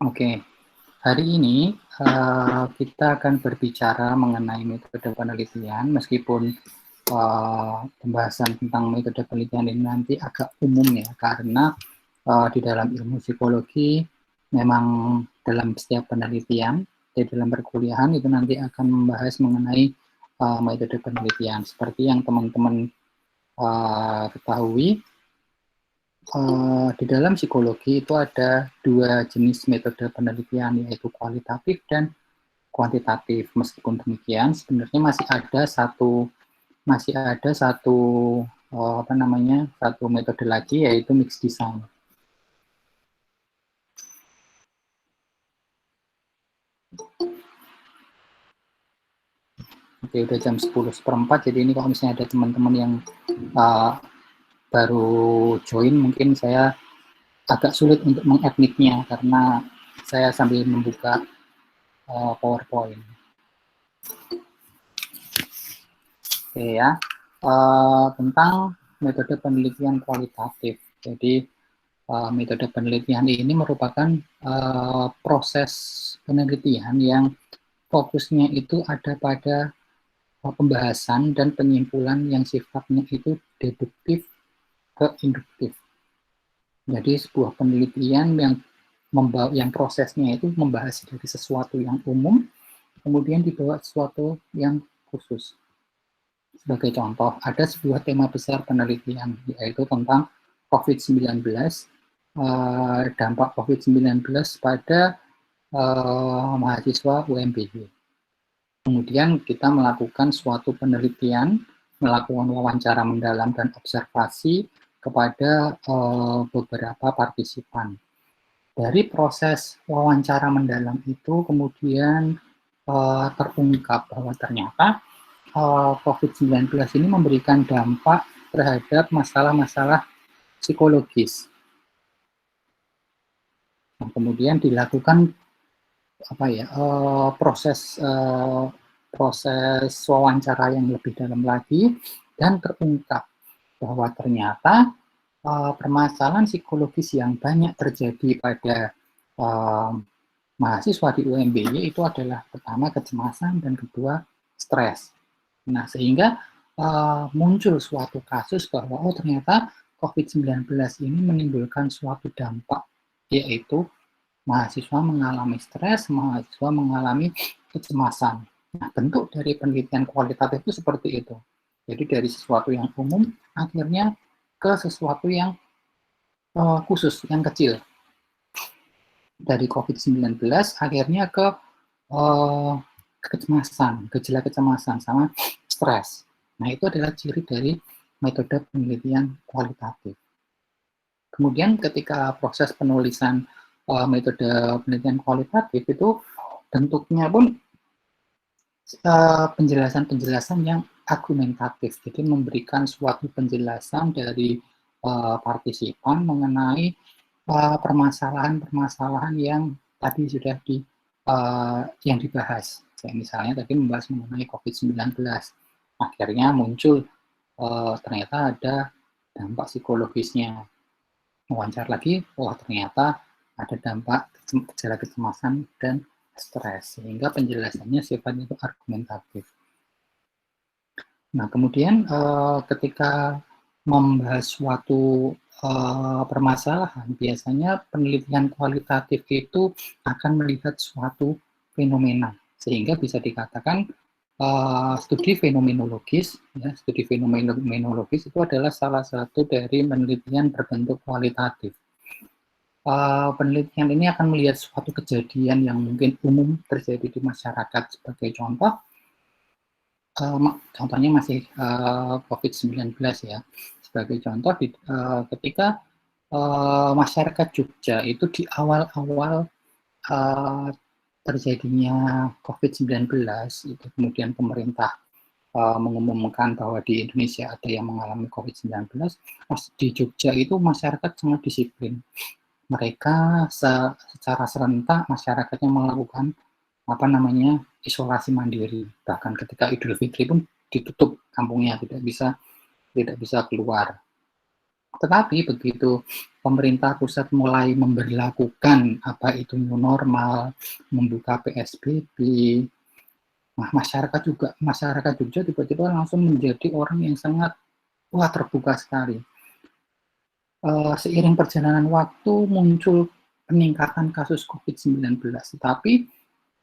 Oke, hari ini kita akan berbicara mengenai metode penelitian, meskipun pembahasan tentang metode penelitian ini nanti agak umum ya, karena di dalam ilmu psikologi memang dalam setiap penelitian, di dalam perkuliahan itu nanti akan membahas mengenai metode penelitian. Seperti yang teman-teman ketahui, di dalam psikologi itu ada dua jenis metode penelitian, yaitu kualitatif dan kuantitatif. Meskipun demikian, sebenarnya masih ada satu satu metode lagi, yaitu mixed design. Oke, udah jam 10:04, jadi ini kalau misalnya ada teman-teman yang baru join, mungkin saya agak sulit untuk mengadmitnya karena saya sambil membuka PowerPoint. Oke ya, tentang metode penelitian kualitatif. Jadi metode penelitian ini merupakan proses penelitian yang fokusnya itu ada pada pembahasan dan penyimpulan yang sifatnya itu deduktif ke induktif. Jadi sebuah penelitian yang prosesnya itu membahas dari sesuatu yang umum, kemudian dibawa sesuatu yang khusus. Sebagai contoh, ada sebuah tema besar penelitian, yaitu tentang COVID-19, dampak COVID-19 pada mahasiswa UMBY. Kemudian kita melakukan suatu penelitian, melakukan wawancara mendalam dan observasi kepada beberapa partisipan. Dari proses wawancara mendalam itu kemudian terungkap bahwa ternyata COVID-19 ini memberikan dampak terhadap masalah-masalah psikologis. Nah, kemudian dilakukan proses wawancara yang lebih dalam lagi, dan terungkap bahwa ternyata permasalahan psikologis yang banyak terjadi pada mahasiswa di UMBY itu adalah pertama kecemasan dan kedua stres. Nah, sehingga muncul suatu kasus bahwa ternyata COVID-19 ini menimbulkan suatu dampak, yaitu mahasiswa mengalami stres, mahasiswa mengalami kecemasan. Nah, bentuk dari penelitian kualitatif itu seperti itu. Jadi dari sesuatu yang umum, akhirnya ke sesuatu yang khusus, yang kecil. Dari COVID-19, akhirnya ke kecemasan, gejala kecemasan, sama stres. Nah, itu adalah ciri dari metode penelitian kualitatif. Kemudian ketika proses penulisan metode penelitian kualitatif itu bentuknya pun penjelasan-penjelasan yang argumentatif, jadi memberikan suatu penjelasan dari partisipan mengenai permasalahan-permasalahan yang tadi sudah yang dibahas. Misalnya tadi membahas mengenai COVID-19, akhirnya muncul ternyata ada dampak psikologisnya. Wawancara lagi, ternyata ada dampak gejala kecemasan dan stres, sehingga penjelasannya sifatnya itu argumentatif. Nah, kemudian ketika membahas suatu permasalahan, biasanya penelitian kualitatif itu akan melihat suatu fenomena, sehingga bisa dikatakan studi fenomenologis. Ya, studi fenomenologis itu adalah salah satu dari penelitian berbentuk kualitatif. Penelitian ini akan melihat suatu kejadian yang mungkin umum terjadi di masyarakat. Sebagai contoh, contohnya masih COVID-19 ya. Sebagai contoh, ketika masyarakat Jogja itu di awal-awal terjadinya COVID-19, itu kemudian pemerintah mengumumkan bahwa di Indonesia ada yang mengalami COVID-19, di Jogja itu masyarakat sangat disiplin. Mereka secara serentak masyarakatnya melakukan isolasi mandiri. Bahkan ketika Idul Fitri pun ditutup kampungnya, tidak bisa keluar. Tetapi begitu pemerintah pusat mulai memberlakukan apa itu new normal, membuka PSBB, nah masyarakat Jogja tiba-tiba langsung menjadi orang yang sangat terbuka sekali. Seiring perjalanan waktu muncul peningkatan kasus COVID-19, tetapi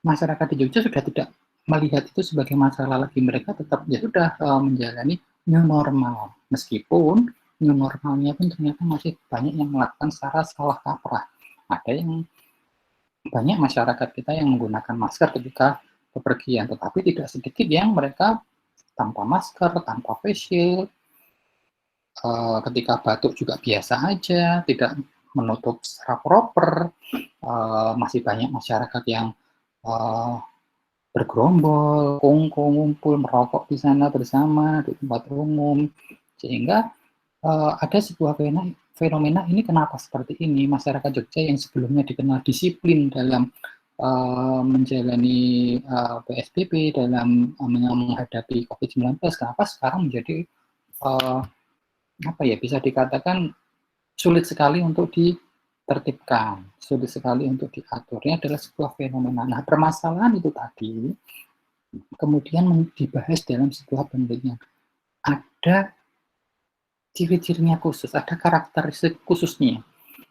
masyarakat di Jogja sudah tidak melihat itu sebagai masalah lagi, mereka tetap ya sudah menjalani new normal, meskipun new normalnya pun ternyata masih banyak yang melakukan secara salah kaprah. Ada yang banyak masyarakat kita yang menggunakan masker ketika bepergian, tetapi tidak sedikit yang mereka tanpa masker, tanpa face shield, ketika batuk juga biasa aja, tidak menutup secara proper. Masih banyak masyarakat yang bergerombol, kongko, ngumpul, merokok di sana bersama di tempat umum, sehingga ada sebuah fenomena ini. Kenapa seperti ini? Masyarakat Jogja yang sebelumnya dikenal disiplin dalam menjalani PSBB, dalam menghadapi COVID-19, kenapa sekarang menjadi bisa dikatakan sulit sekali untuk ditertibkan, sulit sekali untuk diatur. Ini adalah sebuah fenomena. Nah, permasalahan itu tadi kemudian dibahas dalam sebuah penelitian. Ada ciri-cirinya khusus, ada karakteristik khususnya.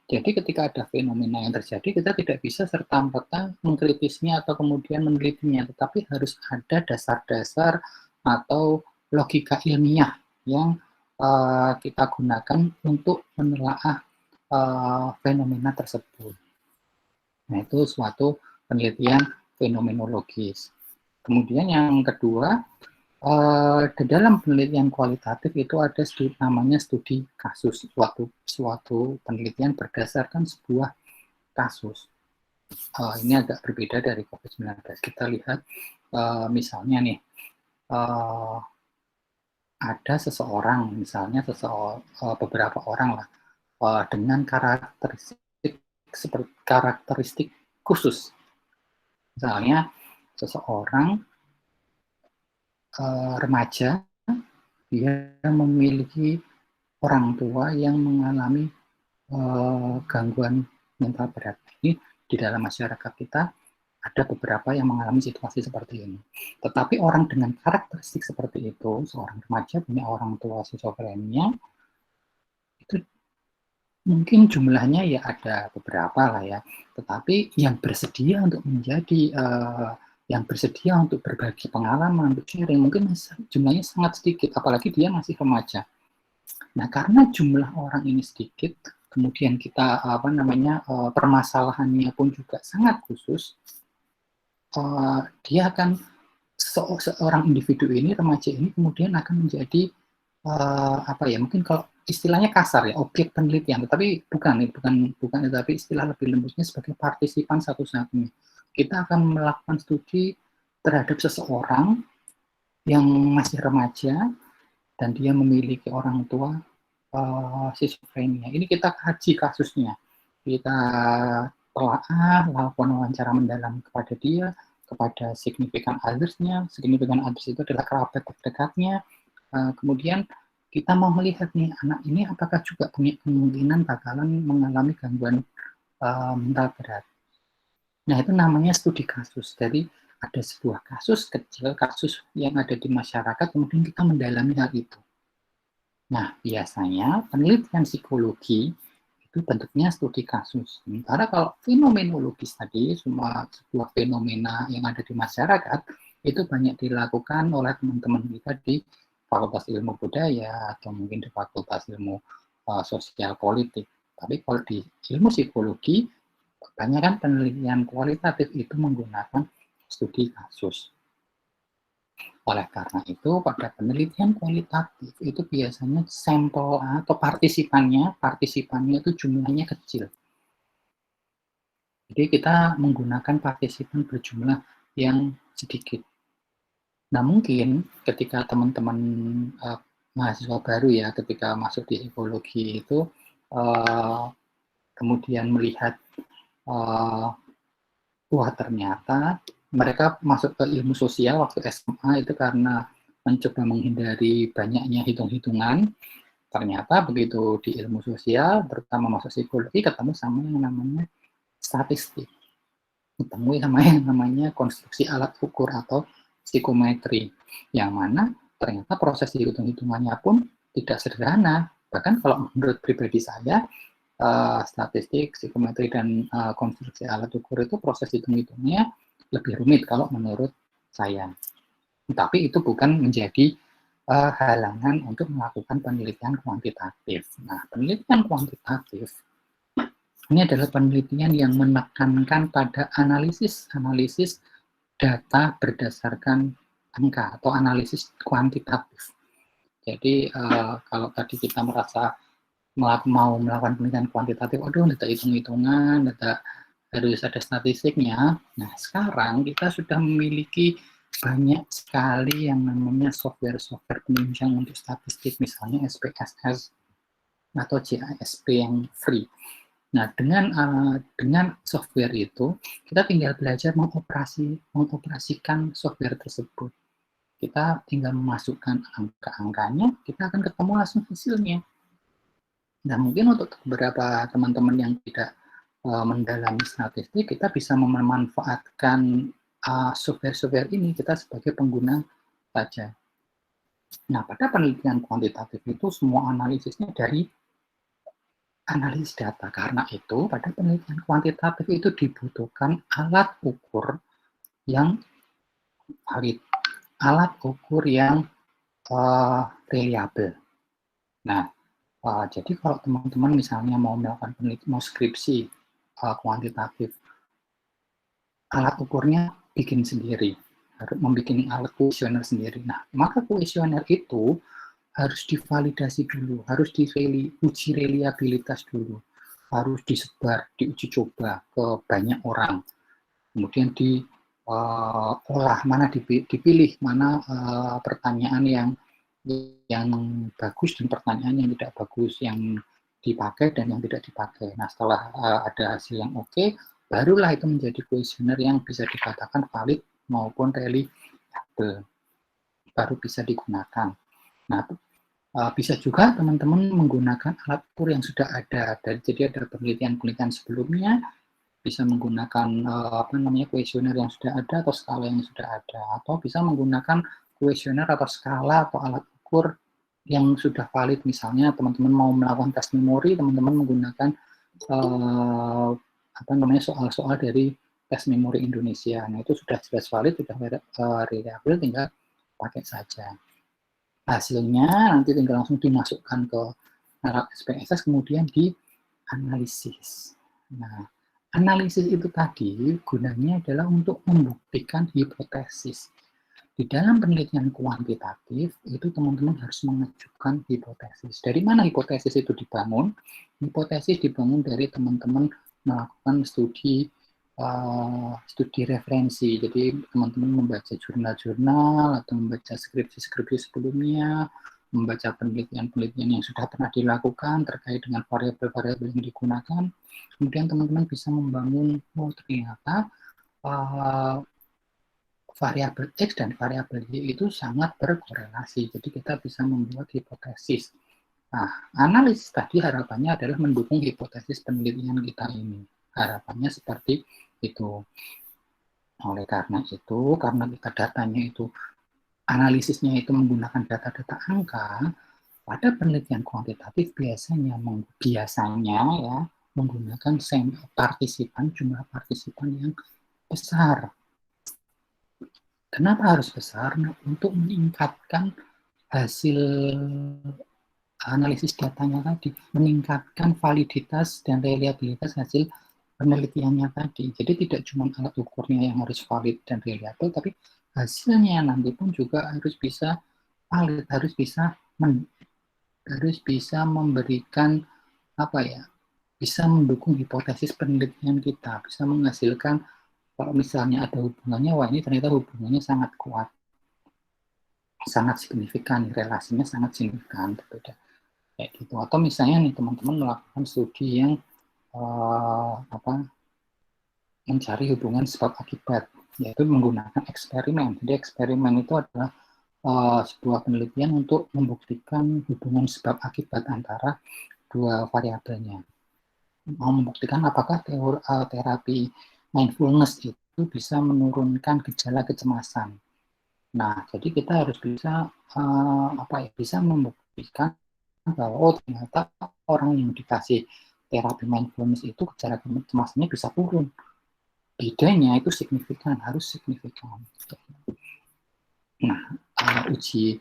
Jadi ketika ada fenomena yang terjadi, kita tidak bisa serta-merta mengkritisnya atau kemudian menelitinya, tetapi harus ada dasar-dasar atau logika ilmiah yang kita gunakan untuk menelaah fenomena tersebut. Nah, itu suatu penelitian fenomenologis. Kemudian yang kedua, di dalam penelitian kualitatif itu ada namanya studi kasus, suatu penelitian berdasarkan sebuah kasus. Ini agak berbeda dari COVID-19. Kita lihat misalnya nih, ada seseorang, misalnya beberapa orang lah, dengan karakteristik khusus. Misalnya seseorang remaja, dia memiliki orang tua yang mengalami gangguan mental berat. Ini di dalam masyarakat kita ada beberapa yang mengalami situasi seperti ini. Tetapi orang dengan karakteristik seperti itu, seorang remaja punya orang tua skizofrenia, itu mungkin jumlahnya ya ada beberapa lah ya. Tetapi yang bersedia untuk menjadi yang bersedia untuk berbagi pengalaman, untuk sharing, mungkin jumlahnya sangat sedikit, apalagi dia masih remaja. Nah, karena jumlah orang ini sedikit, kemudian kita permasalahannya pun juga sangat khusus, dia akan seorang individu ini, remaja ini kemudian akan menjadi mungkin kalau istilahnya kasar ya, objek penelitian, tetapi bukan, tetapi istilah lebih lembutnya sebagai partisipan satu-satunya. Kita akan melakukan studi terhadap seseorang yang masih remaja dan dia memiliki orang tua skizofrenia. Ini kita kaji kasusnya, kita telaah, lakukan wawancara mendalam kepada dia, kepada signifikan others-nya. Signifikan others itu adalah kerabat terdekatnya. Kemudian kita mau melihat nih, anak ini apakah juga punya kemungkinan bakalan mengalami gangguan mental berat. Nah, itu namanya studi kasus. Jadi ada sebuah kasus kecil, kasus yang ada di masyarakat, kemudian kita mendalami hal itu. Nah, biasanya penelitian psikologi itu bentuknya studi kasus. Sementara kalau fenomenologis tadi, semua sebuah fenomena yang ada di masyarakat, itu banyak dilakukan oleh teman-teman kita di Fakultas Ilmu Budaya, atau mungkin di Fakultas Ilmu Sosial Politik. Tapi kalau di ilmu psikologi, kebanyakan penelitian kualitatif itu menggunakan studi kasus. Oleh karena itu, pada penelitian kualitatif itu biasanya sampel atau partisipannya itu jumlahnya kecil. Jadi kita menggunakan partisipan berjumlah yang sedikit. Nah, mungkin ketika teman-teman mahasiswa baru ya, ketika masuk di psikologi itu, kemudian melihat wah ternyata mereka masuk ke ilmu sosial waktu SMA itu karena mencoba menghindari banyaknya hitung-hitungan, Ternyata begitu di ilmu sosial, terutama masuk psikologi, ketemu sama yang namanya statistik. Ketemu sama yang namanya konstruksi alat ukur atau psikometri. Yang mana ternyata proses hitung-hitungannya pun tidak sederhana. Bahkan kalau menurut pribadi saya, statistik, psikometri, dan konstruksi alat ukur itu proses hitung-hitungnya lebih rumit kalau menurut saya. Tapi itu bukan menjadi halangan untuk melakukan penelitian kuantitatif. Nah, penelitian kuantitatif ini adalah penelitian yang menekankan pada analisis data berdasarkan angka atau analisis kuantitatif. Jadi kalau tadi kita merasa mau melakukan penelitian kuantitatif, aduh, data hitung-hitungan, data harus ada statistiknya. Nah, sekarang kita sudah memiliki banyak sekali yang namanya software penunjang untuk statistik, misalnya SPSS atau JISP yang free. Nah, dengan software itu, kita tinggal belajar mengoperasikan software tersebut. Kita tinggal memasukkan angka-angkanya, kita akan ketemu langsung hasilnya. Nah, mungkin untuk beberapa teman-teman yang tidak mendalami statistik, kita bisa memanfaatkan software-software ini kita sebagai pengguna saja. Nah, pada penelitian kuantitatif itu semua analisisnya dari analisis data. Karena itu, pada penelitian kuantitatif itu dibutuhkan alat ukur yang valid, alat ukur yang reliable. Nah, jadi kalau teman-teman misalnya mau melakukan penelitian, mau skripsi kuantitatif, alat ukurnya bikin sendiri, harus membuat alat kuesioner sendiri. Nah, maka kuesioner itu harus divalidasi dulu, harus diuji reliabilitas dulu, harus disebar, diuji coba ke banyak orang, kemudian diolah, mana dipilih mana pertanyaan yang bagus dan pertanyaan yang tidak bagus, yang dipakai dan yang tidak dipakai. Nah, setelah ada hasil yang oke, barulah itu menjadi kuesioner yang bisa dikatakan valid maupun reliable, baru bisa digunakan. Nah, bisa juga teman-teman menggunakan alat ukur yang sudah ada. Jadi ada penelitian-penelitian sebelumnya, bisa menggunakan kuesioner yang sudah ada atau skala yang sudah ada, atau bisa menggunakan kuesioner atau skala atau alat ukur yang sudah valid. Misalnya teman-teman mau melakukan tes memori, teman-teman menggunakan soal-soal dari tes memori Indonesia. Nah, itu sudah jelas valid, sudah reliable, tinggal pakai saja. Hasilnya nanti tinggal langsung dimasukkan ke alat SPSS, kemudian dianalisis. Nah, analisis itu tadi gunanya adalah untuk membuktikan hipotesis. Di dalam penelitian kuantitatif, itu teman-teman harus mengajukan hipotesis. Dari mana hipotesis itu dibangun? Hipotesis dibangun dari teman-teman melakukan studi referensi. Jadi teman-teman membaca jurnal-jurnal atau membaca skripsi-skripsi sebelumnya, membaca penelitian-penelitian yang sudah pernah dilakukan terkait dengan variabel-variabel yang digunakan. Kemudian teman-teman bisa membangun, ternyata variabel X dan variabel Y itu sangat berkorelasi. Jadi kita bisa membuat hipotesis. Nah, analisis tadi harapannya adalah mendukung hipotesis penelitian kita ini. Harapannya seperti itu. Oleh karena itu, karena kita datanya itu, analisisnya itu menggunakan data-data angka, pada penelitian kuantitatif biasanya ya menggunakan jumlah partisipan yang besar. Kenapa harus besar? Nah, untuk meningkatkan hasil analisis datanya tadi, meningkatkan validitas dan reliabilitas hasil penelitiannya tadi. Jadi tidak cuma alat ukurnya yang harus valid dan reliable, tapi hasilnya nanti pun juga harus bisa valid, harus bisa memberikan bisa mendukung hipotesis penelitian kita, bisa menghasilkan kalau misalnya ada hubungannya, wah ini ternyata hubungannya sangat kuat, sangat signifikan, relasinya sangat signifikan, berbeda kayak gitu. Atau misalnya nih teman-teman melakukan studi yang mencari hubungan sebab akibat, yaitu menggunakan eksperimen. Jadi eksperimen itu adalah sebuah penelitian untuk membuktikan hubungan sebab akibat antara dua variabelnya. Mau membuktikan apakah terapi mindfulness itu bisa menurunkan gejala kecemasan. Nah, jadi kita harus bisa bisa membuktikan bahwa ternyata orang yang dikasih terapi mindfulness itu gejala kecemasannya bisa turun. Bedanya itu signifikan, harus signifikan. Nah, uji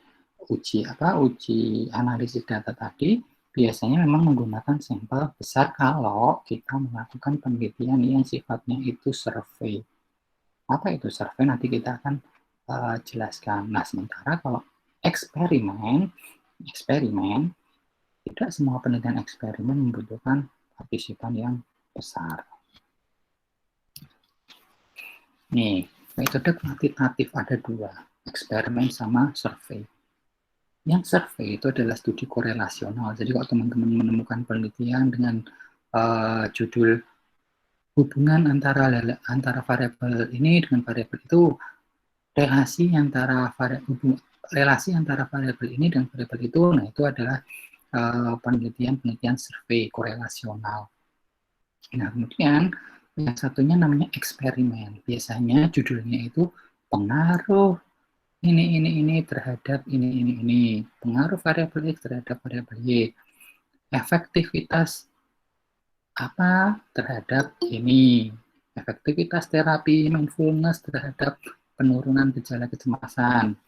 analisis data tadi biasanya memang menggunakan sampel besar kalau kita melakukan penelitian yang sifatnya itu survei. Apa itu survei? Nanti kita akan jelaskan. Nah, sementara kalau eksperimen tidak semua penelitian eksperimen membutuhkan partisipan yang besar. Nih, metode kuantitatif ada dua, eksperimen sama survei. Yang survei itu adalah studi korelasional. Jadi kalau teman-teman menemukan penelitian dengan judul hubungan antara variabel ini dengan variabel itu, relasi antara variabel ini dan variabel itu, nah itu adalah penelitian survei korelasional. Nah, kemudian yang satunya namanya eksperimen. Biasanya judulnya itu pengaruh ini terhadap ini. Pengaruh variabel X terhadap variabel Y. Efektivitas apa terhadap ini. Efektivitas terapi mindfulness terhadap penurunan gejala kecemasan.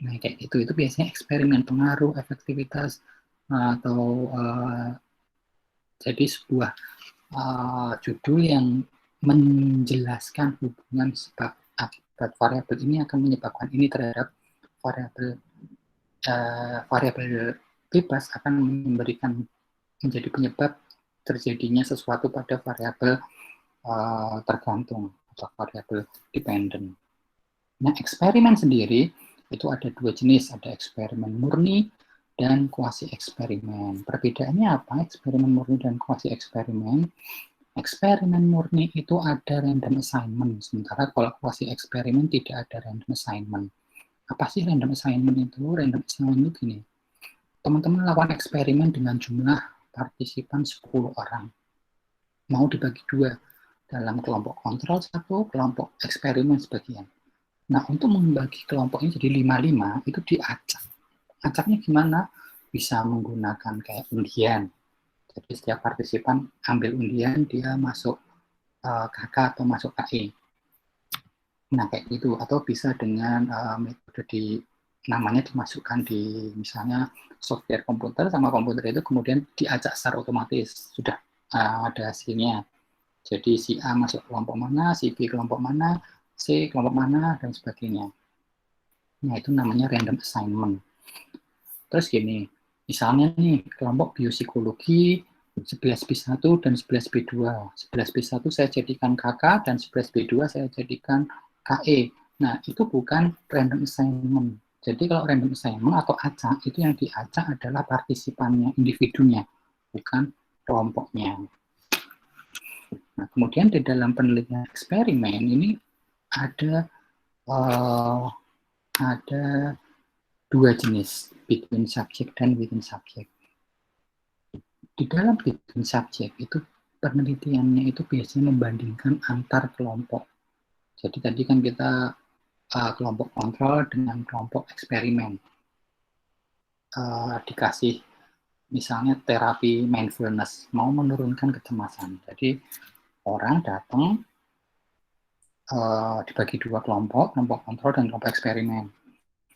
Nah, kayak gitu. Itu biasanya eksperimen pengaruh, efektivitas, atau jadi sebuah judul yang menjelaskan hubungan sebab akibat variabel ini akan menyebabkan ini terhadap variabel bebas akan menjadi penyebab terjadinya sesuatu pada variabel tergantung atau variabel dependent. Nah, eksperimen sendiri itu ada dua jenis, ada eksperimen murni dan kuasi eksperimen. Perbedaannya apa? Eksperimen murni dan kuasi eksperimen. Eksperimen murni itu ada random assignment, sementara kalau kuasi eksperimen tidak ada random assignment. Apa sih random assignment itu? Random assignment itu gini, teman-teman lakukan eksperimen dengan jumlah partisipan 10 orang. Mau dibagi dua, dalam kelompok kontrol satu, kelompok eksperimen sebagian. Nah, untuk membagi kelompoknya jadi 5-5, itu diacak. Acaknya gimana? Bisa menggunakan kayak undian. Jadi setiap partisipan ambil undian, dia masuk KK atau masuk KE. Nah, kayak gitu. Atau bisa dengan metode namanya dimasukkan di misalnya software komputer sama komputer itu kemudian diacak secara otomatis. Sudah ada hasilnya. Jadi si A masuk kelompok mana, si B kelompok mana, C kelompok mana, dan sebagainya. Nah, itu namanya random assignment. Terus gini, misalnya nih, kelompok biopsikologi 11B1 dan 11B2. 11B1 saya jadikan KK dan 11B2 saya jadikan KE. Nah, itu bukan random assignment. Jadi kalau random assignment atau acak, itu yang diacak adalah partisipannya, individunya, bukan kelompoknya. Nah, kemudian di dalam penelitian eksperimen ini ada dua jenis, between subject dan within subject. Di dalam between subject itu penelitiannya itu biasanya membandingkan antar kelompok. Jadi tadi kan kita kelompok kontrol dengan kelompok eksperimen. Dikasih misalnya terapi mindfulness, mau menurunkan kecemasan. Jadi orang datang dibagi dua kelompok kontrol dan kelompok eksperimen.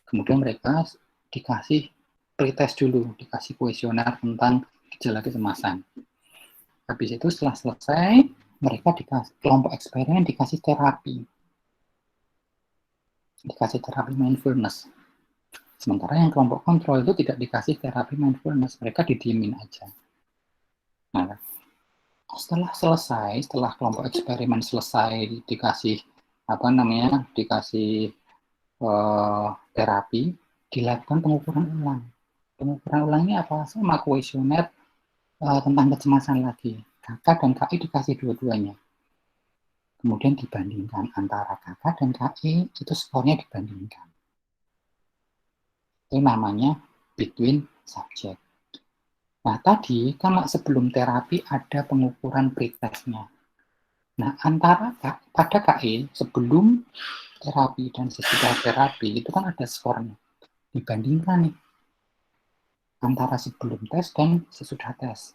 Kemudian mereka dikasih pretest dulu, dikasih kuesioner tentang gejala kecemasan. Habis itu setelah selesai, mereka dikasih kelompok eksperimen dikasih terapi mindfulness. Sementara yang kelompok kontrol itu tidak dikasih terapi mindfulness, mereka didiemin aja. Nah, setelah kelompok eksperimen selesai dikasih terapi, dilakukan pengukuran ulang. Pengukuran ulangnya apa? Sama kuesioner tentang kecemasan lagi. KK dan KI dikasih dua-duanya. Kemudian dibandingkan antara KK dan KI, itu skornya dibandingkan. Itu namanya between subject. Nah, tadi kan sebelum terapi ada pengukuran pretestnya. Nah, pada KE sebelum terapi dan sesudah terapi itu kan ada skornya. Dibandingkan nih antara sebelum tes dan sesudah tes.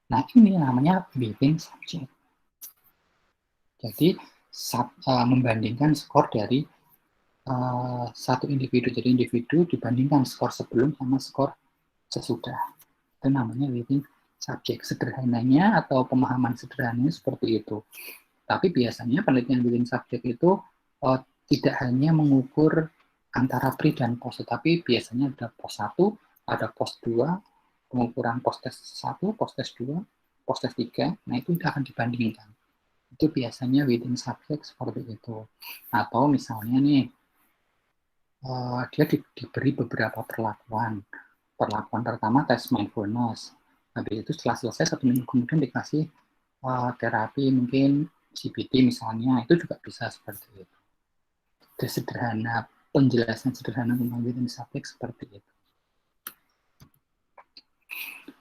Nah, ini namanya between subject. Jadi membandingkan skor dari satu individu. Jadi individu dibandingkan skor sebelum sama skor sesudah. Itu namanya between subject. Sederhananya atau pemahaman sederhananya seperti itu. Tapi biasanya penelitian between subject itu tidak hanya mengukur antara pre dan post, tapi biasanya ada post 1, ada post 2, pengukuran post test 1, post test 2, post test 3. Nah, itu akan dibandingkan. Itu biasanya within subject seperti itu. Atau misalnya nih, dia diberi beberapa perlakuan. Perlakuan pertama tes mindfulness. Habis itu setelah selesai 1 minggu kemudian dikasih terapi mungkin CBT misalnya, itu juga bisa seperti itu. Itu sederhana, penjelasan sederhana tentang within subject seperti itu.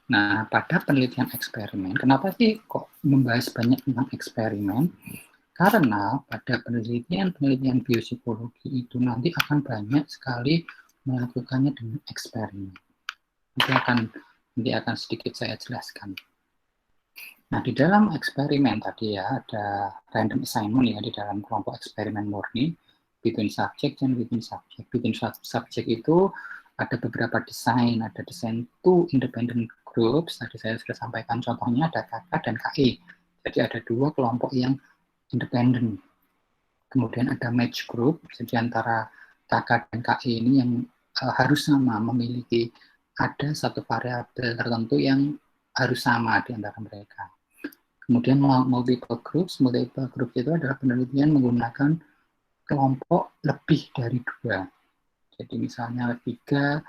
Nah, pada penelitian eksperimen, kenapa sih kok membahas banyak tentang eksperimen? Karena pada penelitian biopsikologi itu nanti akan banyak sekali melakukannya dengan eksperimen. Nanti akan sedikit saya jelaskan. Nah, di dalam eksperimen tadi ya, ada random assignment ya di dalam kelompok eksperimen murni, between subject dan within subject. Between subject itu ada beberapa desain, ada desain 2 independent groups, tadi saya sudah sampaikan contohnya ada KK dan KE. Jadi ada 2 kelompok yang independen. Kemudian ada match group, jadi antara KK dan KE ini yang harus sama, memiliki ada satu variabel tertentu yang harus sama di antara mereka. Kemudian multiple groups itu adalah penelitian menggunakan kelompok lebih dari 2. Jadi misalnya 3,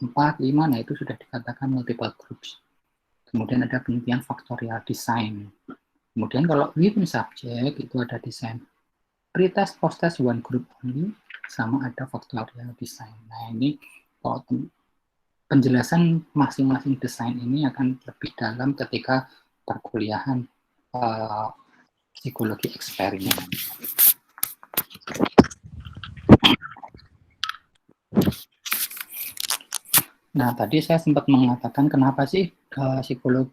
4, 5, nah itu sudah dikatakan multiple groups. Kemudian ada penelitian factorial design. Kemudian kalau within subject itu ada desain pretest, posttest, one group only, sama ada factorial design. Nah ini kalau penjelasan masing-masing desain ini akan lebih dalam ketika perkuliahan psikologi eksperimen. Nah, tadi saya sempat mengatakan kenapa sih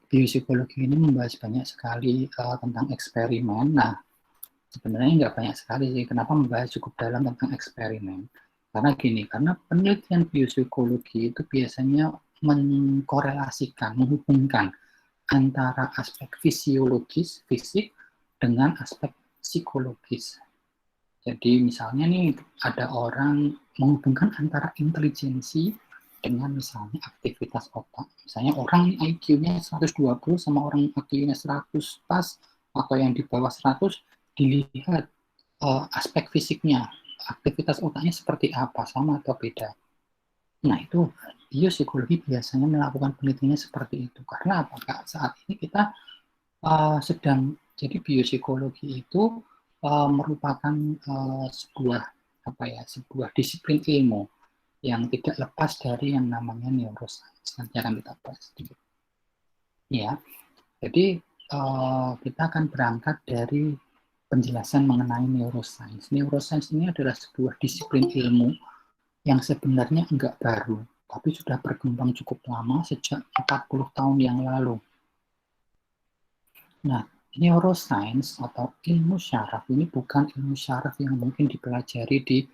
biopsikologi ini membahas banyak sekali tentang eksperimen. Nah, sebenarnya nggak banyak sekali sih. Kenapa membahas cukup dalam tentang eksperimen? Karena gini, karena penelitian biopsikologi itu biasanya mengkorelasikan, menghubungkan antara aspek fisiologis, fisik, dengan aspek psikologis. Jadi misalnya nih, ada orang menghubungkan antara intelijensi dengan misalnya aktivitas otak. Misalnya orang IQ-nya 120 sama orang IQ-nya 100 pas, atau yang di bawah 100, dilihat aspek fisiknya, aktivitas otaknya seperti apa, sama atau beda. Nah, itu biopsikologi biasanya melakukan penelitiannya seperti itu. Karena apakah saat ini kita sedang, jadi biopsikologi itu merupakan sebuah disiplin ilmu yang tidak lepas dari yang namanya neuroscience. Nanti akan kita bahas sedikit. Ya, jadi kita akan berangkat dari penjelasan mengenai neuroscience. Neuroscience ini adalah sebuah disiplin ilmu yang sebenarnya enggak baru, tapi sudah berkembang cukup lama sejak 40 tahun yang lalu. Nah, neuroscience atau ilmu syaraf ini bukan ilmu syaraf yang mungkin dipelajari di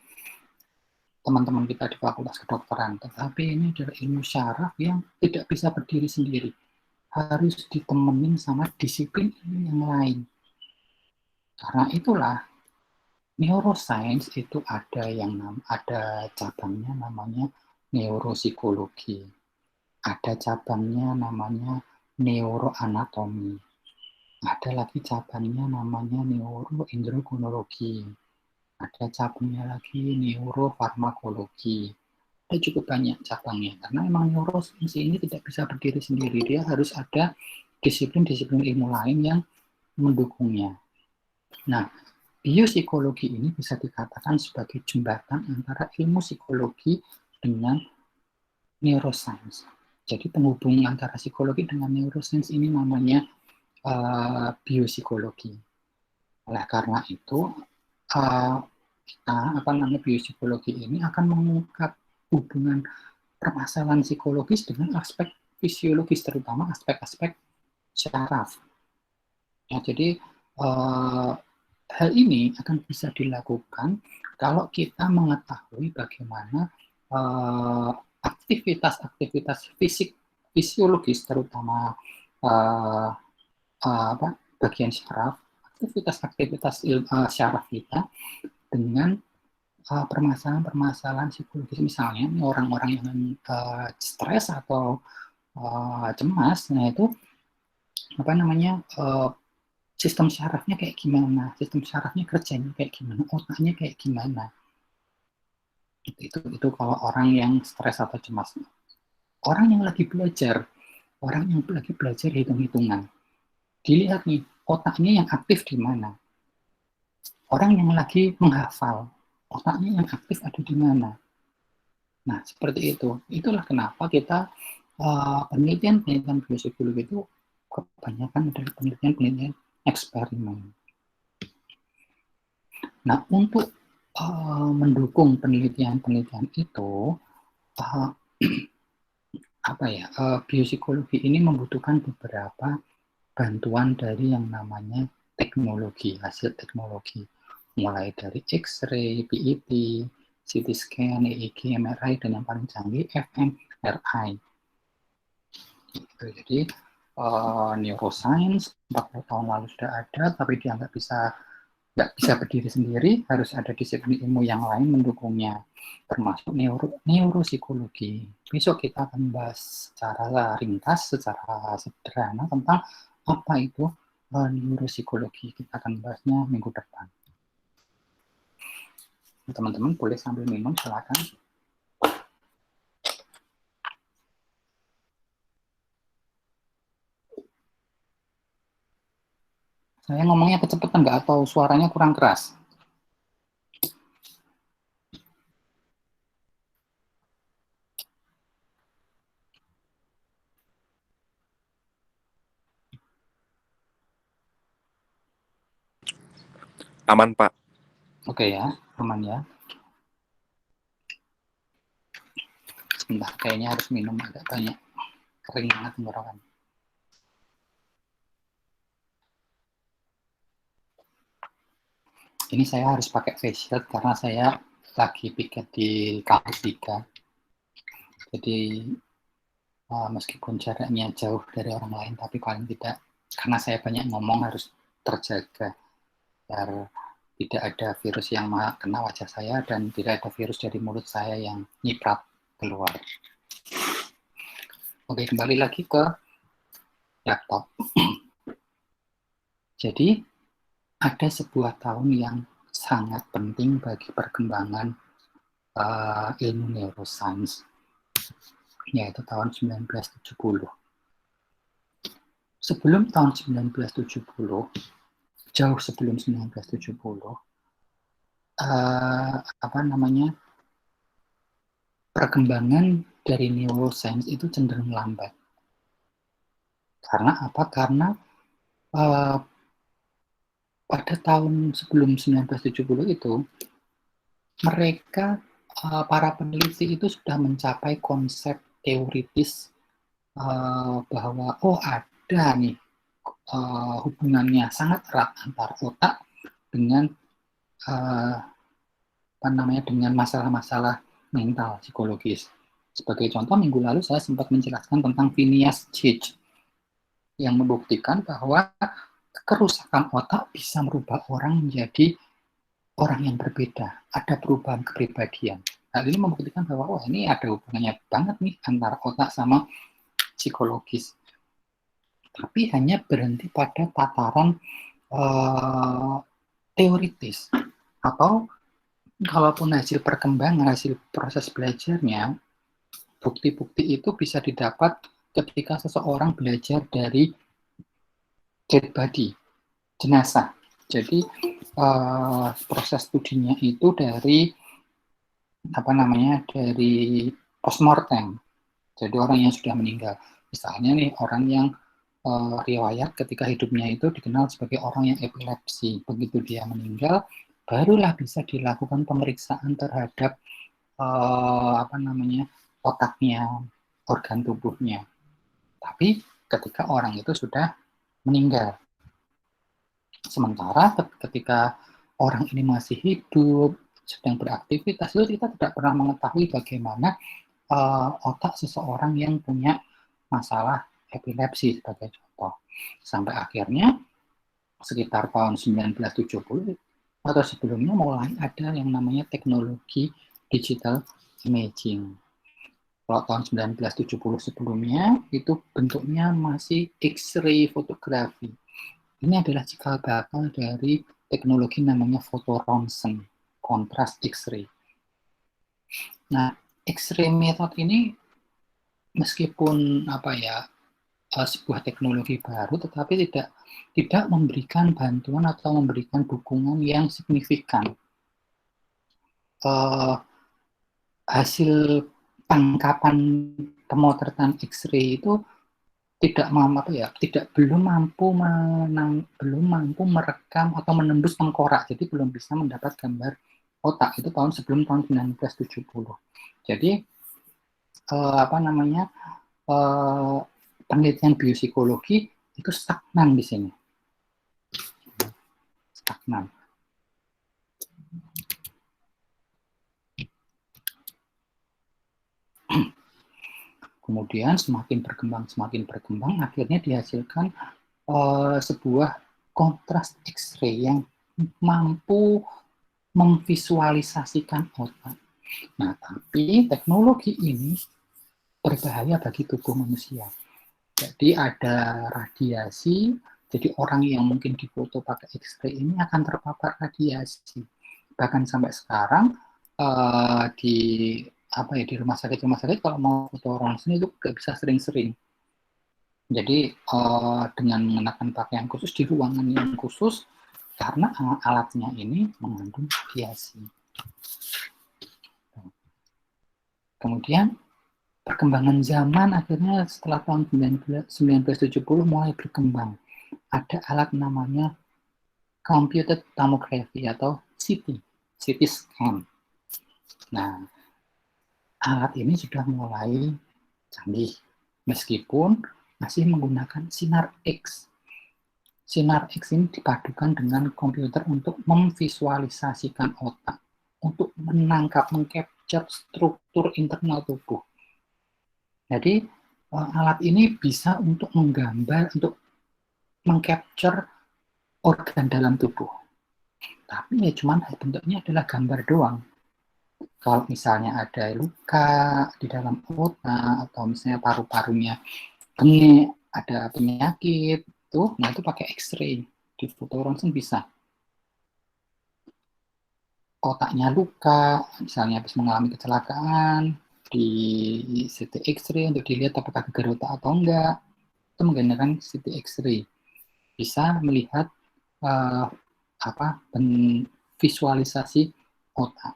teman-teman kita di Fakultas Kedokteran, tetapi ini adalah ilmu syaraf yang tidak bisa berdiri sendiri. Harus ditemenin sama disiplin ilmu yang lain. Karena itulah neuroscience itu ada cabangnya namanya neuropsikologi. Ada cabangnya namanya neuroanatomi. Ada lagi cabangnya namanya neuroendokrinologi. Ada cabangnya lagi neurofarmakologi. Ada cukup banyak cabangnya. Karena memang neuroscience ini tidak bisa berdiri sendiri. Dia harus ada disiplin-disiplin ilmu lain yang mendukungnya. Nah, biopsikologi ini bisa dikatakan sebagai jembatan antara ilmu psikologi dengan neuroscience. Jadi penghubung antara psikologi dengan neuroscience ini namanya biopsikologi. Oleh karena itu, kita biopsikologi ini akan mengungkap hubungan permasalahan psikologis dengan aspek fisiologis, terutama aspek-aspek syaraf. Ya, jadi hal ini akan bisa dilakukan kalau kita mengetahui bagaimana aktivitas-aktivitas fisiologis, terutama bagian syaraf, aktivitas-aktivitas syaraf kita dengan permasalahan-permasalahan psikologis. Misalnya orang-orang yang stres atau cemas, nah itu sistem syarafnya kayak gimana, sistem syarafnya kerjanya kayak gimana, otaknya kayak gimana. Itu kalau orang yang stres atau cemas. Orang yang lagi belajar hitung-hitungan, dilihat nih otaknya yang aktif di mana. Orang yang lagi menghafal, otaknya yang aktif ada di mana. Nah, seperti itu. Itulah kenapa kita penelitian-penelitian biopsikologi itu kebanyakan adalah penelitian-penelitian eksperimen. Nah, untuk mendukung penelitian-penelitian itu, biopsikologi ini membutuhkan beberapa bantuan dari yang namanya teknologi, hasil teknologi. Mulai dari X-ray, PET, CT scan, EEG, MRI, dan yang paling canggih fMRI. Jadi neuroscience 40 tahun lalu sudah ada, tapi dia nggak bisa berdiri sendiri, harus ada disiplin ilmu yang lain mendukungnya, termasuk neuropsikologi. Besok kita akan bahas secara ringkas, secara sederhana tentang apa itu neuropsikologi. Kita akan bahasnya minggu depan. Teman-teman boleh sambil minum, silakan. Saya ngomongnya kecepatan nggak atau suaranya kurang keras? Aman, Pak. Oke ya, aman ya. Sebentar, kayaknya harus minum agak banyak. Kering banget tenggorokan. Ini saya harus pakai face shield karena saya lagi piket di kampus 3. Jadi meskipun jaraknya jauh dari orang lain, tapi paling tidak karena saya banyak ngomong harus terjaga biar tidak ada virus yang kena wajah saya dan tidak ada virus dari mulut saya yang nyiprat keluar. Oke, kembali lagi ke laptop. Jadi ada sebuah tahun yang sangat penting bagi perkembangan ilmu neuroscience, yaitu tahun 1970. Sebelum tahun 1970, jauh sebelum 1970, perkembangan dari neuroscience itu cenderung lambat. Karena apa? Karena pada tahun sebelum 1970 itu, mereka, para peneliti itu sudah mencapai konsep teoritis bahwa ada nih hubungannya sangat erat antara otak dengan dengan masalah-masalah mental psikologis. Sebagai contoh, minggu lalu saya sempat menjelaskan tentang Phineas Church yang membuktikan bahwa kerusakan otak bisa merubah orang menjadi orang yang berbeda, ada perubahan kepribadian. Hal ini membuktikan bahwa ini ada hubungannya banget nih antara otak sama psikologis. Tapi hanya berhenti pada tataran teoritis, atau kalaupun hasil perkembangan, hasil proses belajarnya, bukti-bukti itu bisa didapat ketika seseorang belajar dari dead body, jenazah. Jadi proses studinya itu dari postmortem. Jadi orang yang sudah meninggal. Misalnya nih orang yang riwayat ketika hidupnya itu dikenal sebagai orang yang epilepsi. Begitu dia meninggal, barulah bisa dilakukan pemeriksaan terhadap otaknya, organ tubuhnya. Tapi ketika orang itu sudah meninggal. Sementara ketika orang ini masih hidup, sedang beraktivitas, itu kita tidak pernah mengetahui bagaimana otak seseorang yang punya masalah epilepsi sebagai contoh. Sampai akhirnya sekitar tahun 1970 atau sebelumnya mulai ada yang namanya teknologi digital imaging. Kalau tahun 1970 sebelumnya itu bentuknya masih X-ray fotografi. Ini adalah cikal bakal dari teknologi namanya fotoronsen, kontras X-ray. Nah, X-ray method ini meskipun sebuah teknologi baru, tetapi tidak memberikan bantuan atau memberikan dukungan yang signifikan. Hasil tangkapan pemotretan X-ray itu belum mampu merekam atau menembus tengkorak, jadi belum bisa mendapat gambar otak. Itu sebelum tahun 1970. Jadi penelitian biopsikologi itu stagnan di sini. Stagnan. Kemudian semakin berkembang, akhirnya dihasilkan sebuah kontras X-ray yang mampu memvisualisasikan otak. Nah, tapi teknologi ini berbahaya bagi tubuh manusia. Jadi ada radiasi, jadi orang yang mungkin difoto pakai X-ray ini akan terpapar radiasi. Bahkan sampai sekarang di rumah sakit kalau mau foto ronsen itu nggak bisa sering-sering. Jadi dengan mengenakan pakaian khusus di ruangan yang khusus karena alatnya ini mengandung radiasi. Kemudian perkembangan zaman akhirnya setelah tahun 1970 mulai berkembang. Ada alat namanya computed tomography atau CT scan. Nah, alat ini sudah mulai canggih, meskipun masih menggunakan sinar X. Sinar X ini dipadukan dengan komputer untuk memvisualisasikan otak, untuk mengcapture struktur internal tubuh. Jadi, alat ini bisa untuk menggambar, untuk mengcapture organ dalam tubuh. Tapi ya cuman bentuknya adalah gambar doang. Kalau misalnya ada luka di dalam otak, atau misalnya paru-parunya bengek, ada penyakit, nah itu pakai X-ray. Di foto ronsen bisa. Otaknya luka, misalnya habis mengalami kecelakaan, di CT X-ray untuk dilihat apakah gegar otak atau enggak, itu menggunakan CT X-ray. Bisa melihat visualisasi otak.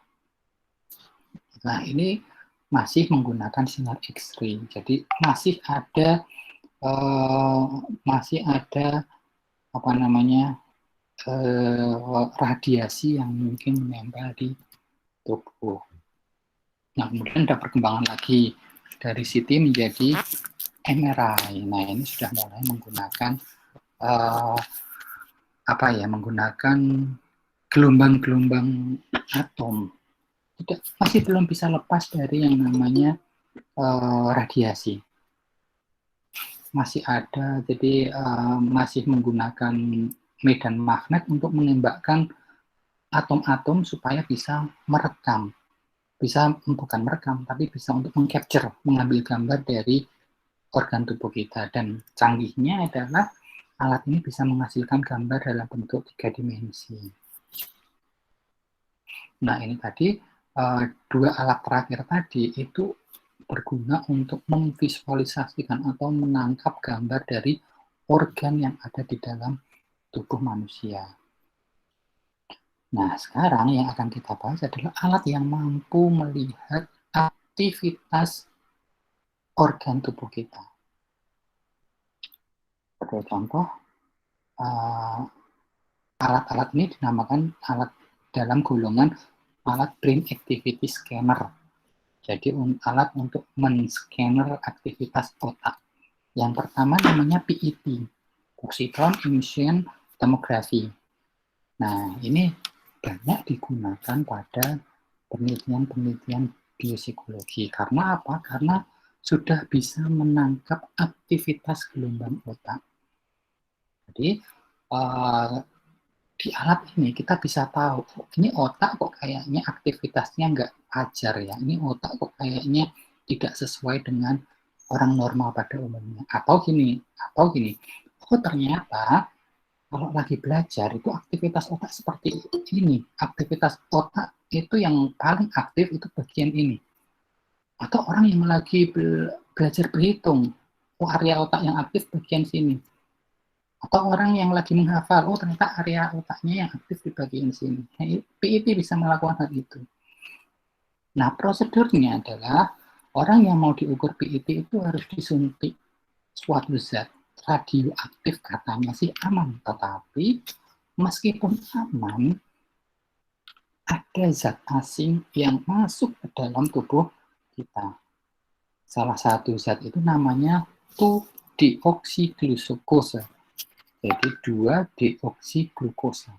Nah, ini masih menggunakan sinar X-ray. Jadi masih ada radiasi yang mungkin menempel di tubuh. Nah, kemudian ada perkembangan lagi dari CT menjadi MRI. Nah, ini sudah mulai menggunakan menggunakan gelombang-gelombang atom. Masih belum bisa lepas dari yang namanya radiasi. Masih ada, jadi masih menggunakan medan magnet untuk menembakkan atom-atom supaya bisa merekam. Bukan merekam, tapi bisa untuk mengcapture, mengambil gambar dari organ tubuh kita. Dan canggihnya adalah alat ini bisa menghasilkan gambar dalam bentuk 3 dimensi. Nah, ini tadi dua alat terakhir tadi itu berguna untuk memvisualisasikan atau menangkap gambar dari organ yang ada di dalam tubuh manusia. Nah, sekarang yang akan kita bahas adalah alat yang mampu melihat aktivitas organ tubuh kita. Sebagai contoh, alat-alat ini dinamakan alat dalam golongan alat brain activity scanner. Jadi alat untuk men-scanner aktivitas otak. Yang pertama namanya PET, positron emission tomography. Nah, ini banyak digunakan pada penelitian-penelitian biopsikologi. Karena apa? Karena sudah bisa menangkap aktivitas gelombang otak. Jadi, di alat ini kita bisa tahu, ini otak kok kayaknya aktivitasnya nggak wajar ya. Ini otak kok kayaknya tidak sesuai dengan orang normal pada umumnya. Atau gini, oh ternyata kalau lagi belajar itu aktivitas otak seperti ini. Aktivitas otak itu yang paling aktif itu bagian ini. Atau orang yang lagi belajar berhitung, oh area otak yang aktif bagian sini. Atau orang yang lagi menghafal, oh ternyata area otaknya yang aktif di bagian sini. PET bisa melakukan hal itu. Nah, prosedurnya adalah orang yang mau diukur PET itu harus disuntik suatu zat radioaktif, katanya sih aman, tetapi meskipun aman, ada zat asing yang masuk ke dalam tubuh kita. Salah satu zat itu namanya 2-deoksyglukosa. Jadi 2-deoksyglukosa.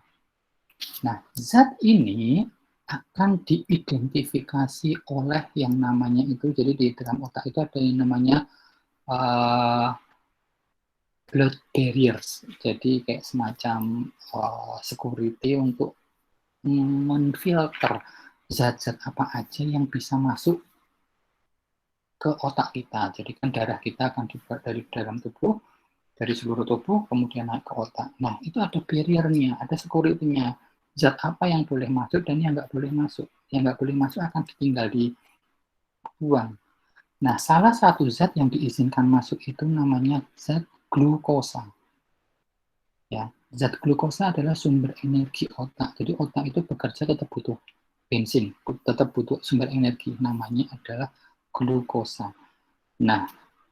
Nah, zat ini akan diidentifikasi oleh yang namanya itu, jadi di dalam otak itu ada yang namanya blood barriers, jadi kayak semacam security untuk menfilter zat-zat apa aja yang bisa masuk ke otak kita. Jadi kan darah kita akan dibuat dari dalam tubuh, dari seluruh tubuh, kemudian naik ke otak. Nah, itu ada barrier-nya, ada security-nya. Zat apa yang boleh masuk dan yang nggak boleh masuk. Yang nggak boleh masuk akan ditinggal dibuang. Nah, salah satu zat yang diizinkan masuk itu namanya zat glukosa. Ya, zat glukosa adalah sumber energi otak. Jadi otak itu bekerja tetap butuh bensin, tetap butuh sumber energi. Namanya adalah glukosa. Nah,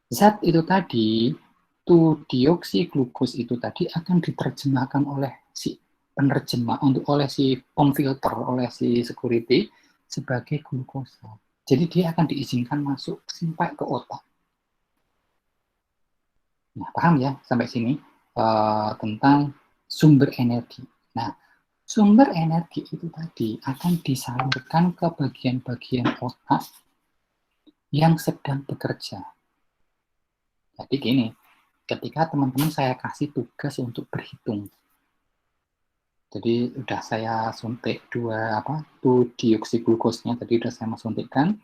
zat itu tadi, 2-deoksyglucose itu tadi akan diterjemahkan oleh si penerjemah, oleh si pemfilter, oleh si security sebagai glukosa. Jadi dia akan diizinkan masuk sampai ke otak. Nah, paham ya sampai sini tentang sumber energi. Nah, sumber energi itu tadi akan disalurkan ke bagian-bagian otak yang sedang bekerja. Jadi gini, ketika teman-teman saya kasih tugas untuk berhitung, jadi udah saya suntik 2-deoksyglucose-nya, tadi udah saya suntikkan,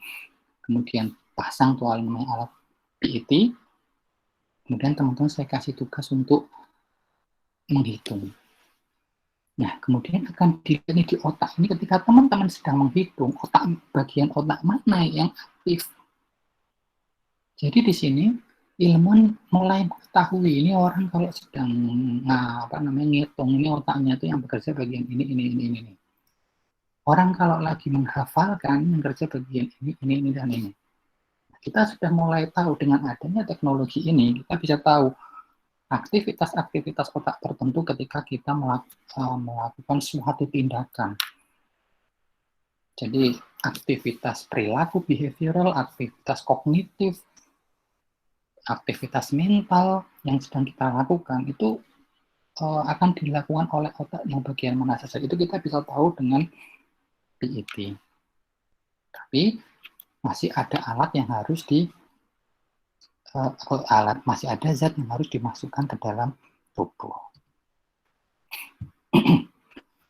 kemudian pasang tuh namanya alat PET, kemudian teman-teman saya kasih tugas untuk menghitung. Nah, kemudian akan dilihat di otak ini ketika teman-teman sedang menghitung, bagian otak mana yang aktif. Jadi di sini ilmuwan mulai mengetahui ini orang kalau sedang ngitung, ini otaknya itu yang bekerja bagian ini. Orang kalau lagi menghafalkan yang kerja bagian ini dan ini. Kita sudah mulai tahu dengan adanya teknologi ini, kita bisa tahu aktivitas-aktivitas otak tertentu ketika kita melakukan suatu tindakan. Jadi aktivitas perilaku behavioral, aktivitas kognitif, aktivitas mental yang sedang kita lakukan itu akan dilakukan oleh otak yang bagian mana saja. Itu kita bisa tahu dengan PET. Tapi masih ada alat yang harus masih ada zat yang harus dimasukkan ke dalam tubuh.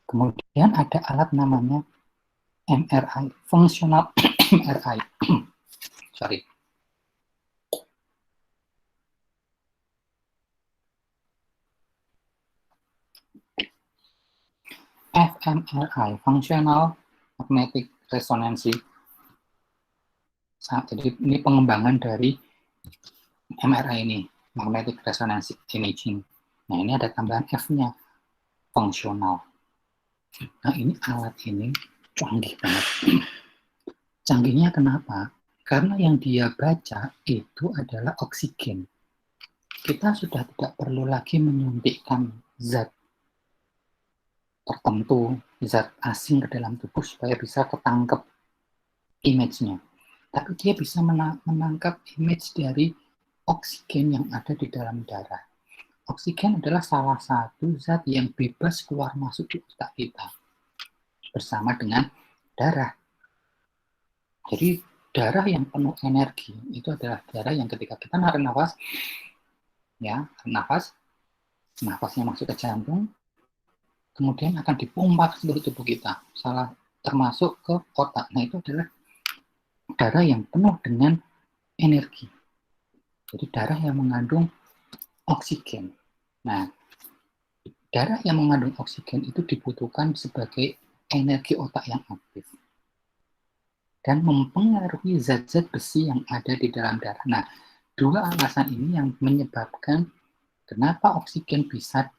Kemudian ada alat namanya MRI, functional MRI. Sorry. fMRI, functional magnetic resonance. Jadi ini pengembangan dari MRI ini, magnetic resonance imaging. Nah, ini ada tambahan F-nya, fungsional. Nah, ini alat ini canggih banget. Canggihnya kenapa? Karena yang dia baca itu adalah oksigen. Kita sudah tidak perlu lagi menyuntikkan zat tertentu, zat asing ke dalam tubuh supaya bisa ketangkep image-nya. Tapi dia bisa menangkap image dari oksigen yang ada di dalam darah. Oksigen adalah salah satu zat yang bebas keluar masuk di otak kita bersama dengan darah. Jadi darah yang penuh energi itu adalah darah yang ketika kita narik nafas, ya, nafasnya masuk ke jantung, kemudian akan dipompa ke seluruh tubuh kita, termasuk ke otak. Nah, itu adalah darah yang penuh dengan energi. Jadi darah yang mengandung oksigen. Nah, darah yang mengandung oksigen itu dibutuhkan sebagai energi otak yang aktif dan mempengaruhi zat-zat besi yang ada di dalam darah. Nah, dua alasan ini yang menyebabkan kenapa oksigen bisa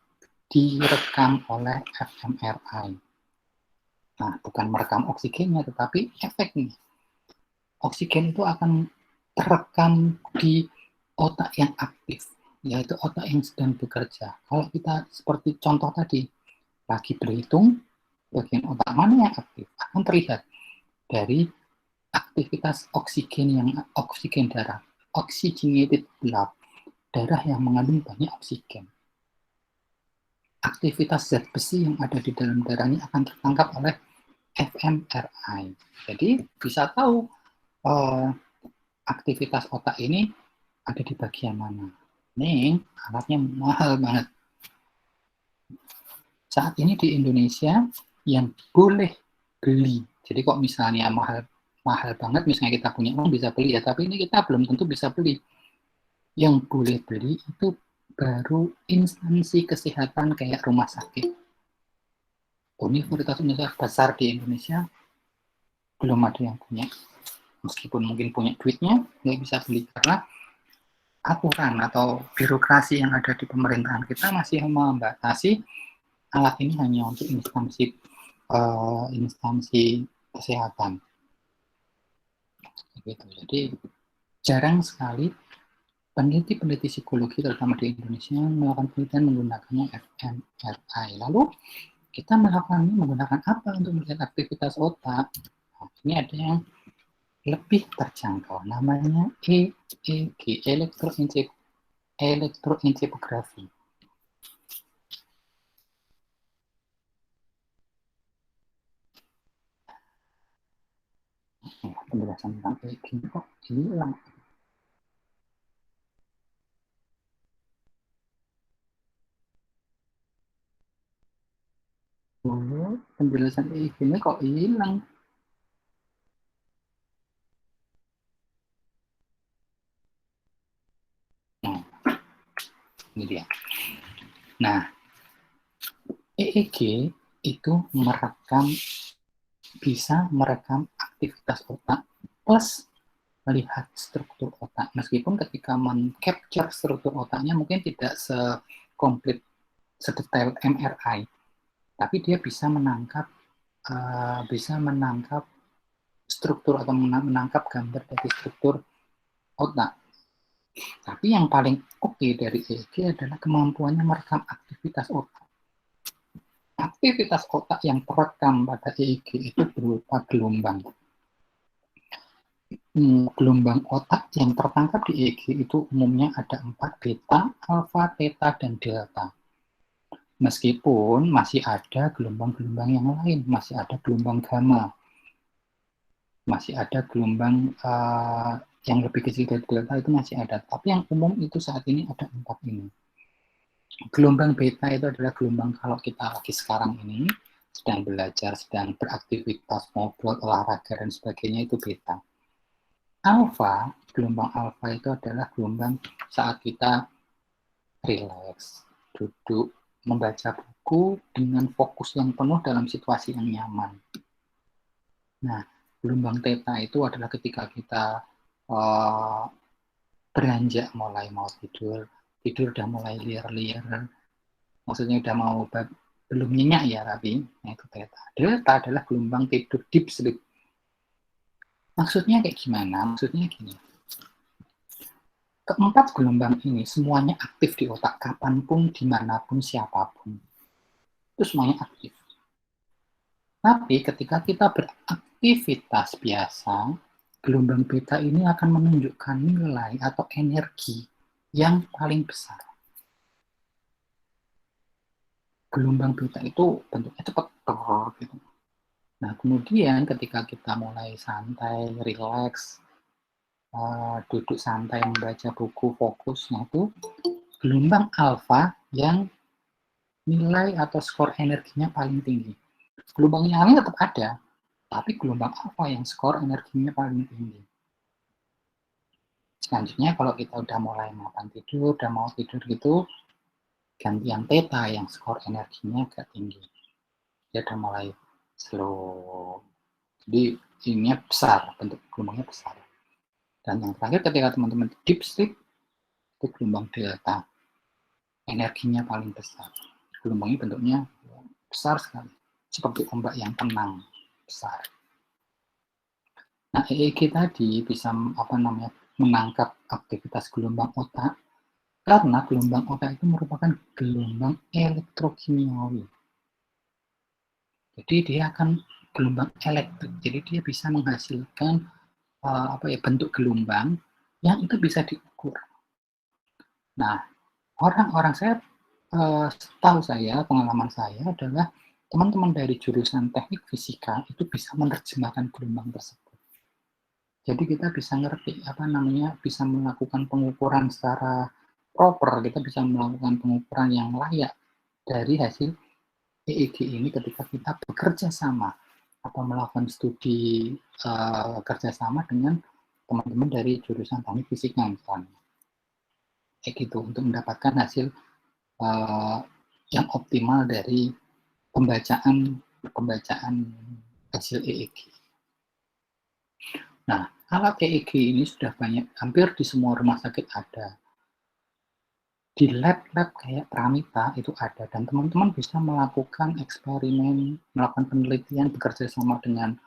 direkam oleh fMRI. Nah, bukan merekam oksigennya, tetapi efeknya. Oksigen itu akan terekam di otak yang aktif, yaitu otak yang sedang bekerja. Kalau kita seperti contoh tadi, lagi berhitung, bagian otak mana yang aktif akan terlihat dari aktivitas oksigen darah, oxygenated blood, darah yang mengandung banyak oksigen. Aktivitas zat besi yang ada di dalam darahnya akan tertangkap oleh fMRI. Jadi bisa tahu aktivitas otak ini ada di bagian mana. Nih, alatnya mahal banget. Saat ini di Indonesia yang boleh beli. Jadi kok misalnya mahal banget, misalnya kita punya uang bisa beli ya, tapi ini kita belum tentu bisa beli. Yang boleh beli itu baru instansi kesehatan kayak rumah sakit. Universitas besar di Indonesia belum ada yang punya. Meskipun mungkin punya duitnya, nggak bisa beli karena aturan atau birokrasi yang ada di pemerintahan kita masih membatasi alat ini hanya untuk instansi kesehatan. Gitu. Jadi jarang sekali peneliti-peneliti psikologi terutama di Indonesia melakukan penelitian menggunakannya fMRI. Lalu kita melakukan ini menggunakan apa untuk melihat aktivitas otak? Nah, ini ada yang lebih terjangkau, namanya EEG, elektroencephalografi. Penjelasan tentang EEG kok hilang. Penjelasan EEG-nya kok hilang. Nah, ini dia. Nah, EEG itu bisa merekam aktivitas otak plus melihat struktur otak. Meskipun ketika men-capture struktur otaknya mungkin tidak sekomplit, sedetail MRI, tapi dia bisa menangkap struktur atau menangkap gambar dari struktur otak. Tapi yang paling oke dari EEG adalah kemampuannya merekam aktivitas otak. Aktivitas otak yang terekam pada EEG itu berupa gelombang. Gelombang otak yang tertangkap di EEG itu umumnya ada 4, beta, alfa, theta, dan delta. Meskipun masih ada gelombang-gelombang yang lain, masih ada gelombang gamma, masih ada gelombang yang lebih kecil dari delta itu masih ada. Tapi yang umum itu saat ini ada 4 ini. Gelombang beta itu adalah gelombang kalau kita lagi sekarang ini sedang belajar, sedang beraktivitas, ngobrol, olahraga, dan sebagainya, itu beta. Alfa, gelombang alfa itu adalah gelombang saat kita rileks, duduk, membaca buku dengan fokus yang penuh dalam situasi yang nyaman. Nah, gelombang theta itu adalah ketika kita beranjak mulai mau tidur udah mulai liar-liar, maksudnya udah mau belum nyenyak ya, tapi nah itu theta. Delta adalah gelombang tidur deep sleep. Maksudnya kayak gimana? Maksudnya gini, keempat gelombang ini semuanya aktif di otak kapanpun, dimanapun, siapapun. Itu semuanya aktif. Tapi ketika kita beraktivitas biasa, gelombang beta ini akan menunjukkan nilai atau energi yang paling besar. Gelombang beta itu bentuknya cepat gitu. Nah, kemudian ketika kita mulai santai, rileks, duduk santai membaca buku, fokusnya itu gelombang alfa yang nilai atau skor energinya paling tinggi. Gelombang yang lain tetap ada, tapi gelombang alfa yang skor energinya paling tinggi. Selanjutnya kalau kita udah mulai makan tidur, udah mau tidur gitu, gantian theta yang skor energinya agak tinggi. Dia udah mulai slow. Jadi ininya besar, bentuk gelombangnya besar. Dan yang terakhir ketika teman-teman deep sleep, itu gelombang delta. Energinya paling besar. Gelombangnya bentuknya besar sekali. Seperti ombak yang tenang, besar. Nah, EEG tadi bisa menangkap aktivitas gelombang otak karena gelombang otak itu merupakan gelombang elektrokimiawi. Jadi dia akan gelombang elektrik. Jadi dia bisa menghasilkan bentuk gelombang yang itu bisa diukur. Nah, orang-orang tahu saya, pengalaman saya adalah teman-teman dari jurusan teknik fisika itu bisa menerjemahkan gelombang tersebut. Jadi kita bisa ngerti bisa melakukan pengukuran secara proper, kita bisa melakukan pengukuran yang layak dari hasil EEG ini ketika kita bekerja sama atau melakukan studi kerjasama dengan teman-teman dari jurusan teknik fisika misalnya. Kayak gitu untuk mendapatkan hasil yang optimal dari pembacaan hasil EEG. Nah, alat EEG ini sudah hampir di semua rumah sakit ada. Di lab-lab kayak Pramita itu ada, dan teman-teman bisa melakukan eksperimen, melakukan penelitian bekerja sama dengan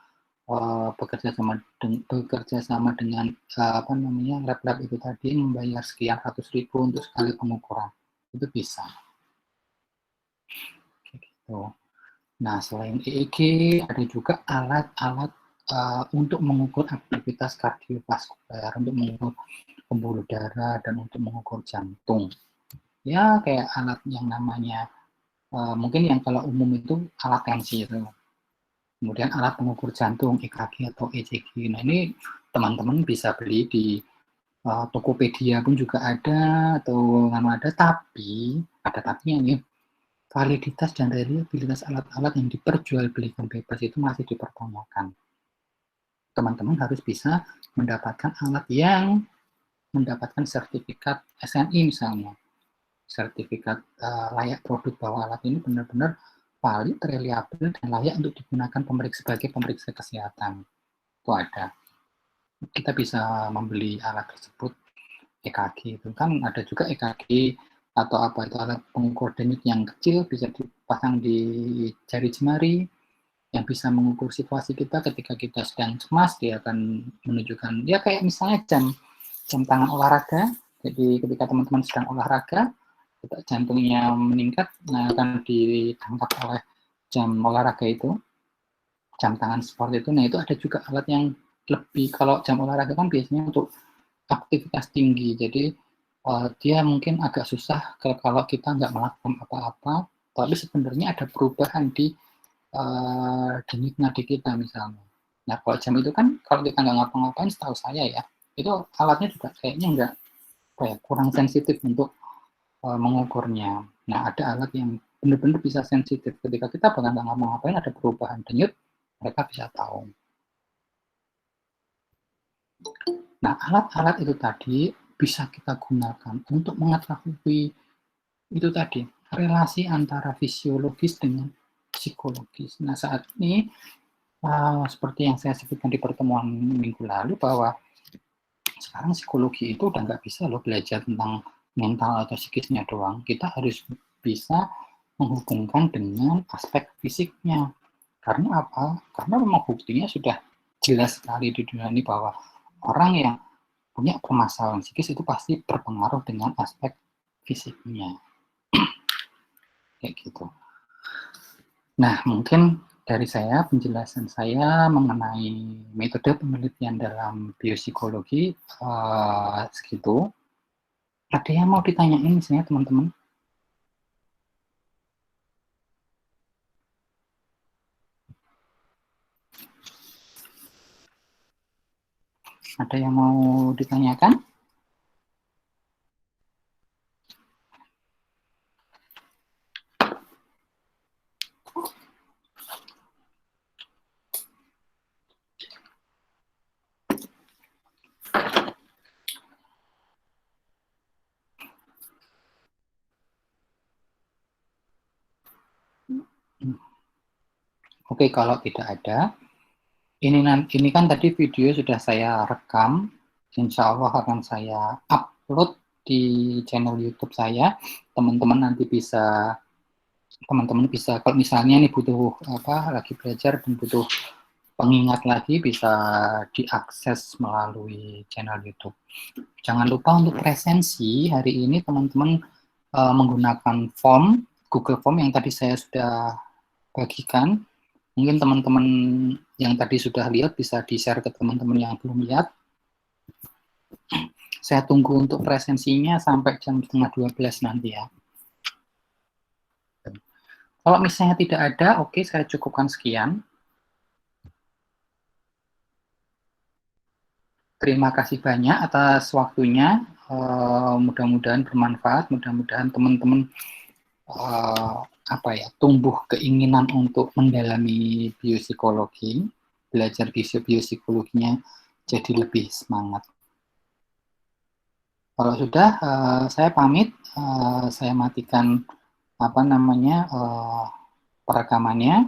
lab-lab itu tadi, membayar sekian ratus ribu untuk sekali pengukuran. Itu bisa. Gitu. Nah, selain EEG, ada juga alat-alat untuk mengukur aktivitas kardiovaskuler, untuk mengukur pembuluh darah, dan untuk mengukur jantung. Ya, kayak alat yang namanya, mungkin yang kalau umum itu alat tensi itu. Kemudian alat pengukur jantung, EKG atau ECG. Nah, ini teman-teman bisa beli di Tokopedia pun juga ada, atau nggak ada, tapi ada tapinya nih. Validitas dan reliabilitas alat-alat yang diperjualbelikan bebas itu masih dipertanyakan. Teman-teman harus bisa mendapatkan alat yang mendapatkan sertifikat SNI misalnya. Sertifikat layak produk bahwa alat ini benar-benar valid, reliable, dan layak untuk digunakan sebagai pemeriksa kesehatan. Itu ada. Kita bisa membeli alat tersebut, EKG itu kan ada juga EKG atau apa itu alat pengukur denyut yang kecil bisa dipasang di jari jemari yang bisa mengukur situasi kita ketika kita sedang cemas. Dia akan menunjukkan dia kayak misalnya jam tangan olahraga. Jadi ketika teman-teman sedang olahraga, jantungnya meningkat, nah akan ditangkap oleh jam olahraga itu, jam tangan sport itu. Nah, itu ada juga alat yang lebih, kalau jam olahraga kan biasanya untuk aktivitas tinggi, jadi dia mungkin agak susah kalau kita nggak melakukan apa-apa, tapi sebenarnya ada perubahan di denyut nadi kita misalnya. Nah, kalau jam itu kan kalau kita nggak ngapa-ngapain, setahu saya ya, itu alatnya juga kayaknya nggak kurang sensitif untuk mengukurnya. Nah, ada alat yang benar-benar bisa sensitif. Ketika kita bahkan nggak ngapa-ngapain, ada perubahan denyut, mereka bisa tahu. Nah, alat-alat itu tadi bisa kita gunakan untuk mengetahui itu tadi, relasi antara fisiologis dengan psikologis. Nah, saat ini seperti yang saya sebutkan di pertemuan minggu lalu, bahwa sekarang psikologi itu udah nggak bisa loh belajar tentang mental atau psikisnya doang. Kita harus bisa menghubungkan dengan aspek fisiknya. Karena apa? Karena memang buktinya sudah jelas sekali di dunia ini bahwa orang yang punya permasalahan psikis itu pasti berpengaruh dengan aspek fisiknya. Kayak gitu. Nah, mungkin dari saya, penjelasan saya mengenai metode penelitian dalam biopsikologi segitu. Ada yang mau ditanyain misalnya teman-teman? Ada yang mau ditanyakan? Oke, kalau tidak ada, ini kan tadi video sudah saya rekam, insya Allah akan saya upload di channel YouTube saya. Teman-teman bisa kalau misalnya nih butuh apa lagi belajar dan butuh pengingat lagi bisa diakses melalui channel YouTube. Jangan lupa untuk presensi hari ini teman-teman menggunakan form Google Form yang tadi saya sudah bagikan. Mungkin teman-teman yang tadi sudah lihat bisa di-share ke teman-teman yang belum lihat. Saya tunggu untuk presensinya sampai jam 11:30 nanti ya. Kalau misalnya tidak ada, oke, saya cukupkan sekian. Terima kasih banyak atas waktunya. Mudah-mudahan bermanfaat. Mudah-mudahan teman-teman tumbuh keinginan untuk mendalami biopsikologi, belajar biopsikologinya jadi lebih semangat. Kalau sudah, saya pamit. Saya matikan perekamannya.